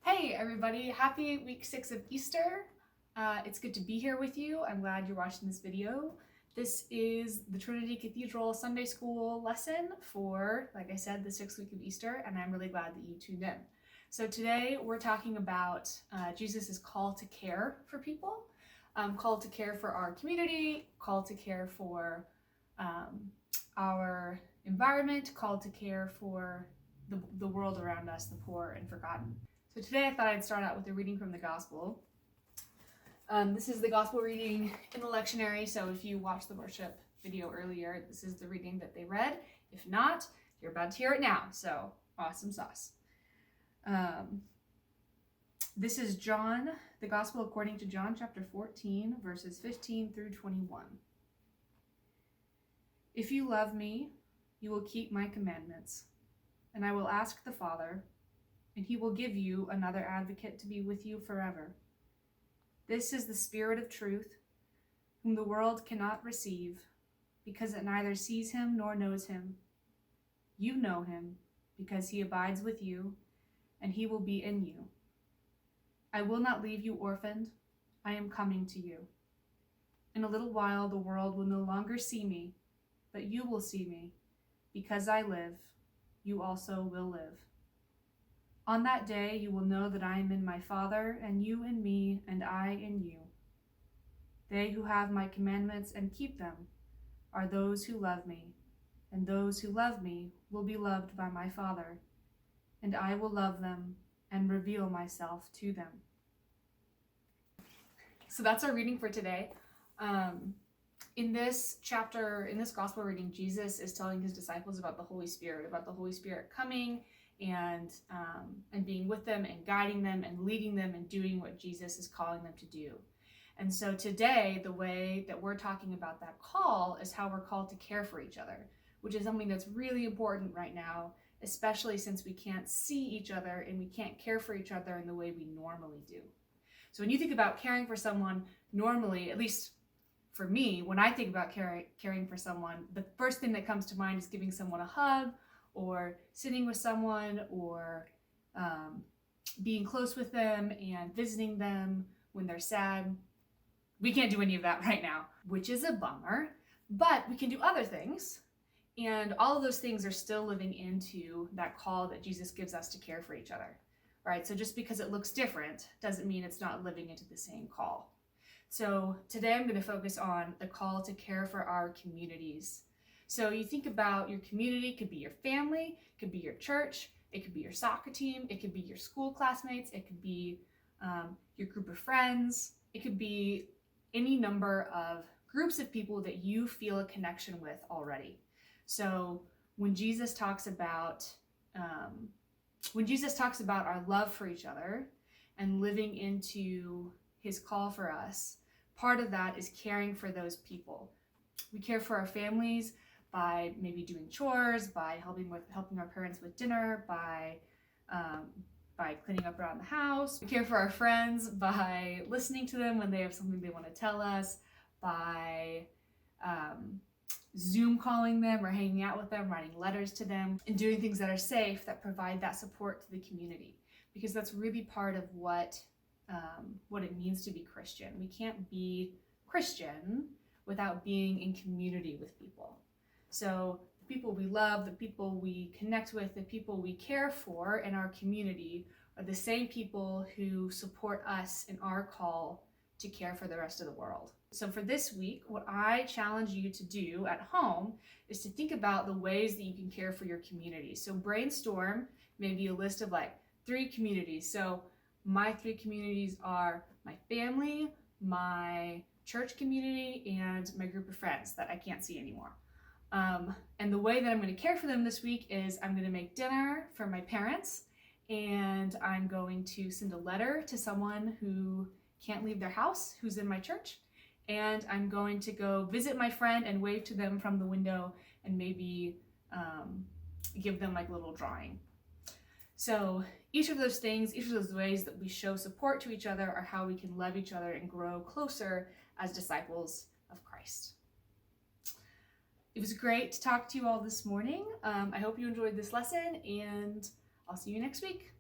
Hey everybody, happy week 6 of Easter. It's good to be here with you. I'm glad you're watching this video. This is the Trinity Cathedral Sunday School lesson for, like I said, the 6th week of Easter, and I'm really glad that you tuned in. So today we're talking about Jesus' call to care for people, call to care for our community, call to care for our environment, call to care for the world around us, the poor and forgotten. So today I thought I'd start out with a reading from the Gospel. This is the Gospel reading in the lectionary, so if you watched the worship video earlier, this is the reading that they read. If not, you're about to hear it now, so awesome sauce. This is John, the Gospel according to John chapter 14, verses 15 through 21. If you love me, you will keep my commandments, and I will ask the Father, and he will give you another advocate to be with you forever. This is the Spirit of truth, whom the world cannot receive, because it neither sees him nor knows him. You know him, because he abides with you, and he will be in you. I will not leave you orphaned. I am coming to you. In a little while the world will no longer see me, but you will see me. Because I live, you also will live. On that day you will know that I am in my Father, and you in me, and I in you. They who have my commandments and keep them are those who love me, and those who love me will be loved by my Father, and I will love them and reveal myself to them. So that's our reading for today. In this chapter, in this gospel reading, Jesus is telling his disciples about the Holy Spirit coming and being with them and guiding them and leading them and doing what Jesus is calling them to do. And so today, the way that we're talking about that call is how we're called to care for each other, which is something that's really important right now, especially since we can't see each other and we can't care for each other in the way we normally do. So when you think about caring for someone normally, at least for me, when I think about caring for someone, the first thing that comes to mind is giving someone a hug, or sitting with someone, or being close with them and visiting them when they're sad. We can't do any of that right now, which is a bummer, but we can do other things. And all of those things are still living into that call that Jesus gives us to care for each other, right? So just because it looks different doesn't mean it's not living into the same call. So today I'm going to focus on the call to care for our communities. So you think about your community, it could be your family, it could be your church, it could be your soccer team, it could be your school classmates, it could be your group of friends, it could be any number of groups of people that you feel a connection with already. So when Jesus talks about our love for each other and living into his call for us, part of that is caring for those people. We care for our families by maybe doing chores, by helping our parents with dinner, by cleaning up around the house. We care for our friends by listening to them when they have something they want to tell us, by Zoom calling them or hanging out with them, writing letters to them, and doing things that are safe, that provide that support to the community. Because that's really part of what it means to be Christian. We can't be Christian without being in community with people. So the people we love, the people we connect with, the people we care for in our community are the same people who support us in our call to care for the rest of the world. So for this week, what I challenge you to do at home is to think about the ways that you can care for your community. So brainstorm maybe a list of like 3 communities. So my 3 communities are my family, my church community, and my group of friends that I can't see anymore. And the way that I'm going to care for them this week is I'm going to make dinner for my parents, and I'm going to send a letter to someone who can't leave their house, who's in my church, and I'm going to go visit my friend and wave to them from the window and maybe give them like a little drawing. So each of those things, each of those ways that we show support to each other are how we can love each other and grow closer as disciples of Christ. It was great to talk to you all this morning. I hope you enjoyed this lesson, and I'll see you next week.